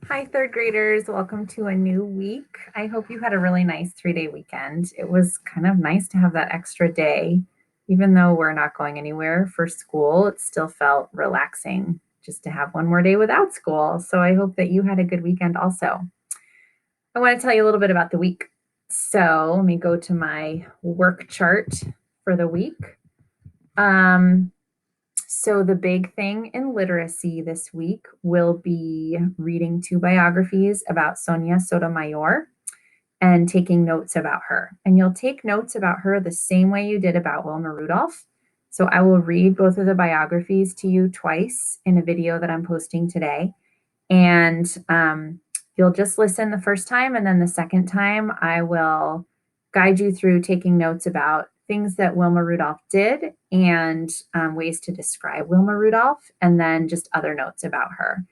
Hi, third graders. Welcome to a new week. I hope you had a really nice 3-day weekend. It was kind of nice to have that extra day. Even though we're not going anywhere for school, it still felt relaxing just to have one more day without school. So I hope that you had a good weekend also. I want to tell you a little bit about the week. So let me go to my work chart for the week. Um, so, the big thing in literacy this week will be reading two biographies about Sonia Sotomayor and taking notes about her. And you'll take notes about her the same way you did about Wilma Rudolph. So, I will read both of the biographies to you twice in a video that I'm posting today. And you'll just listen the first time, and then the second time, I will guide you through taking notes about things that Wilma Rudolph did and ways to describe Wilma Rudolph, and then just other notes about her.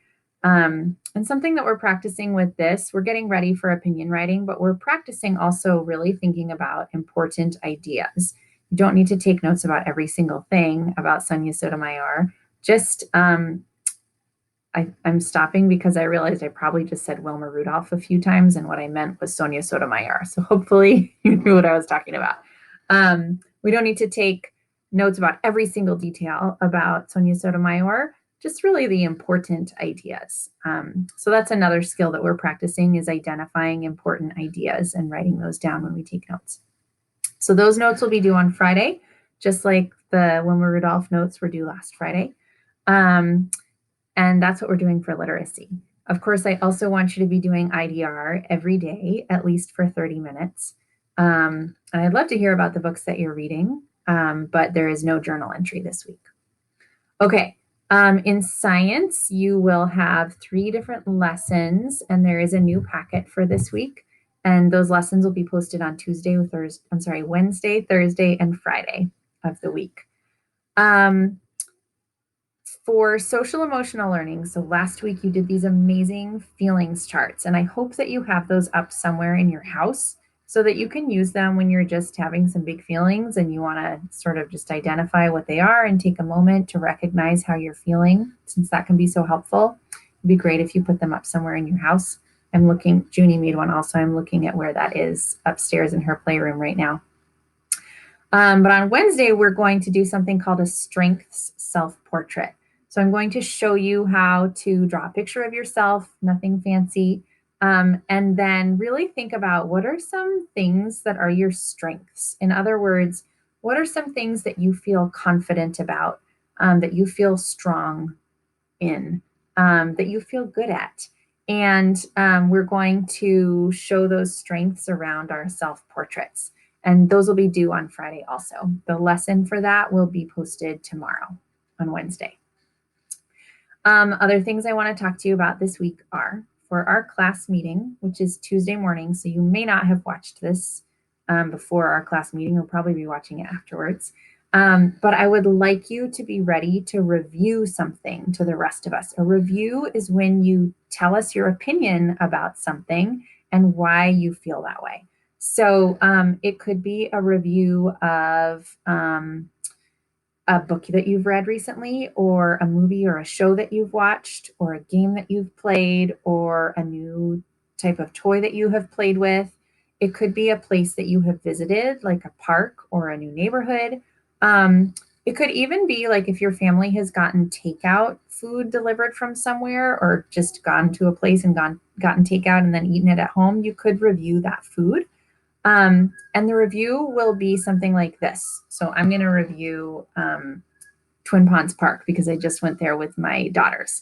And something that we're practicing with this, we're getting ready for opinion writing, but we're practicing also really thinking about important ideas. You don't need to take notes about every single thing about Sonia Sotomayor. Just I'm stopping because I realized I probably just said Wilma Rudolph a few times, and what I meant was Sonia Sotomayor. So hopefully you knew what I was talking about. We don't need to take notes about every single detail about Sonia Sotomayor, just really the important ideas. So that's another skill that we're practicing, is identifying important ideas and writing those down when we take notes. So those notes will be due on Friday, just like the Wilma Rudolph notes were due last Friday. And that's what we're doing for literacy. Of course, I also want you to be doing IDR every day, at least for 30 minutes. And I'd love to hear about the books that you're reading, but there is no journal entry this week. Okay, in science, you will have 3 different lessons, and there is a new packet for this week. And those lessons will be posted on Wednesday, Thursday, and Friday of the week. For social emotional learning, so last week you did these amazing feelings charts, and I hope that you have those up somewhere in your house so that you can use them when you're just having some big feelings and you want to sort of just identify what they are and take a moment to recognize how you're feeling, since that can be so helpful. It'd be great if you put them up somewhere in your house. I'm looking, Junie made one also. I'm looking at where that is upstairs in her playroom right now. But on Wednesday, we're going to do something called a strengths self-portrait. So I'm going to show you how to draw a picture of yourself, nothing fancy, and then really think about what are some things that are your strengths. In other words, what are some things that you feel confident about, that you feel strong in, that you feel good at? And we're going to show those strengths around our self-portraits. And those will be due on Friday also. The lesson for that will be posted tomorrow on Wednesday. Other things I want to talk to you about this week are for our class meeting, which is Tuesday morning. So you may not have watched this before our class meeting. You'll probably be watching it afterwards. But I would like you to be ready to review something to the rest of us. A review is when you tell us your opinion about something and why you feel that way. So it could be a review of a book that you've read recently, or a movie or a show that you've watched, or a game that you've played, or a new type of toy that you have played with. It could be a place that you have visited, like a park or a new neighborhood. It could even be like if your family has gotten takeout food delivered from somewhere, or just gone to a place and gotten takeout and then eaten it at home, you could review that food. And the review will be something like this. So I'm going to review Twin Ponds Park because I just went there with my daughters.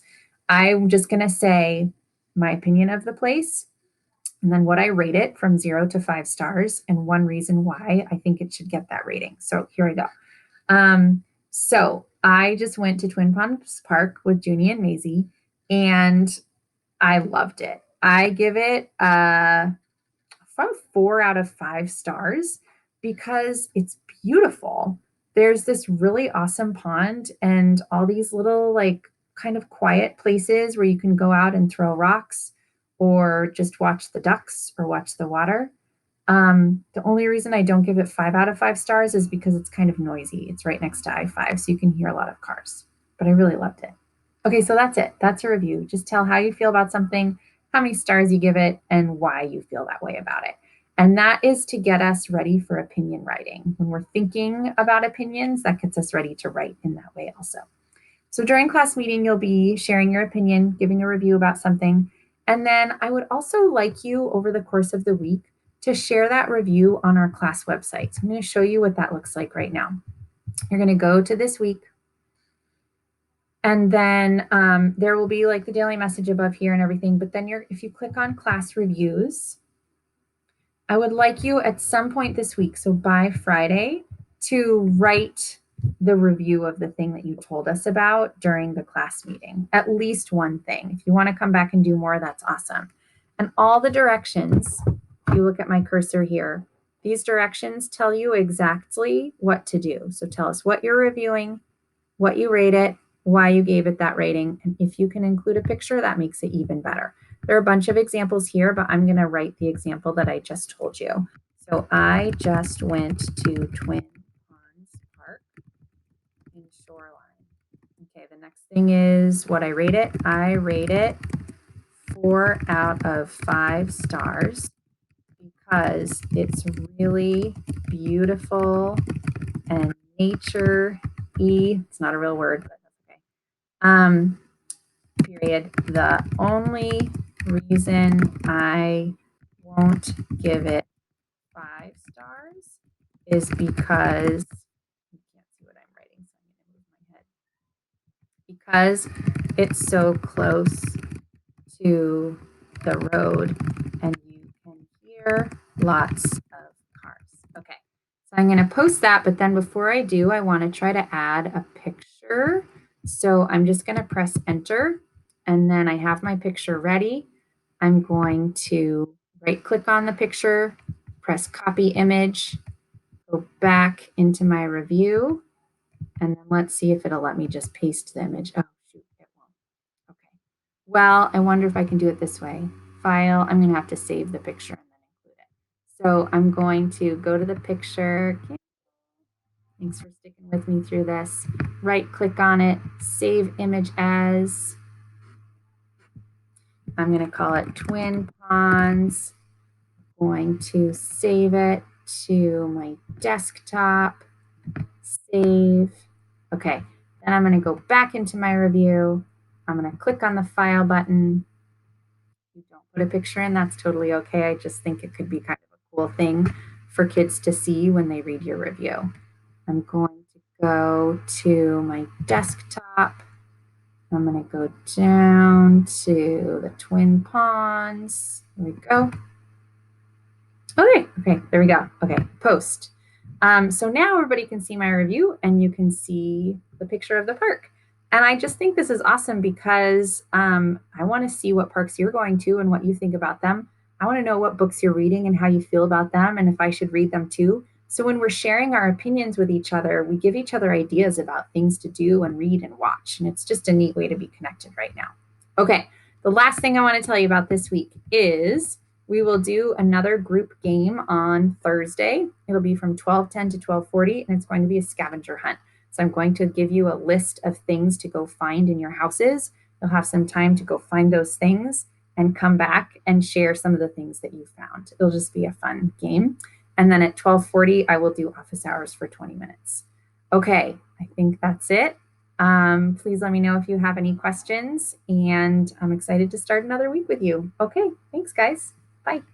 I'm just going to say my opinion of the place, and then what I rate it from 0 to 5 stars, and one reason why I think it should get that rating. So here I go. So I just went to Twin Ponds Park with Junie and Maisie, and I loved it. I give it from 4 out of 5 stars because it's beautiful. There's this really awesome pond and all these little, like, kind of quiet places where you can go out and throw rocks or just watch the ducks or watch the water. The only reason I don't give it 5 out of 5 stars is because it's kind of noisy. It's right next to I-5, so you can hear a lot of cars, but I really loved it. Okay, so that's it. That's a review. Just tell how you feel about something how many stars you give it, and why you feel that way about it. And that is to get us ready for opinion writing. When we're thinking about opinions, that gets us ready to write in that way also. So during class meeting, you'll be sharing your opinion, giving a review about something. And then I would also like you over the course of the week to share that review on our class website. So I'm going to show you what that looks like right now. You're going to go to this week, and then there will be like the daily message above here and everything. But then if you click on class reviews, I would like you at some point this week, so by Friday, to write the review of the thing that you told us about during the class meeting. At least one thing. If you want to come back and do more, that's awesome. And all the directions, if you look at my cursor here, these directions tell you exactly what to do. So tell us what you're reviewing, what you rate it, why you gave it that rating. And if you can include a picture, that makes it even better. There are a bunch of examples here, but I'm going to write the example that I just told you. So I just went to Twin Ponds Park in Shoreline. Okay, the next thing is what I rate it. I rate it 4 out of 5 stars because it's really beautiful and nature-y. It's not a real word, but that's okay. Period. The only reason I won't give it 5 stars is because you can't see what I'm writing, so I'm going to move my head. Because it's so close to the road and you can hear lots of cars. Okay, so I'm going to post that, but then before I do, I want to try to add a picture. So I'm just going to press enter, and then I have my picture ready. I'm going to right click on the picture, press copy image, go back into my review, and then let's see if it'll let me just paste the image. Oh, shoot, it won't. Okay. Well, I wonder if I can do it this way. File, I'm going to have to save the picture and then include it. So I'm going to go to the picture. Okay. Thanks for sticking with me through this. Right click on it, save image as. I'm going to call it Twin Ponds. I'm going to save it to my desktop. Save. Okay, then I'm going to go back into my review. I'm going to click on the file button. If you don't put a picture in, that's totally okay. I just think it could be kind of a cool thing for kids to see when they read your review. I'm going to go to my desktop. I'm going to go down to the Twin Ponds. There we go. Okay, there we go. Okay, post. So now everybody can see my review and you can see the picture of the park. And I just think this is awesome because I want to see what parks you're going to and what you think about them. I want to know what books you're reading and how you feel about them and if I should read them too. So when we're sharing our opinions with each other, we give each other ideas about things to do and read and watch. And it's just a neat way to be connected right now. Okay, the last thing I want to tell you about this week is we will do another group game on Thursday. It'll be from 12:10 to 12:40, and it's going to be a scavenger hunt. So I'm going to give you a list of things to go find in your houses. You'll have some time to go find those things and come back and share some of the things that you found. It'll just be a fun game. And then at 12:40, I will do office hours for 20 minutes. Okay, I think that's it. Please let me know if you have any questions, and I'm excited to start another week with you. Okay, thanks, guys. Bye.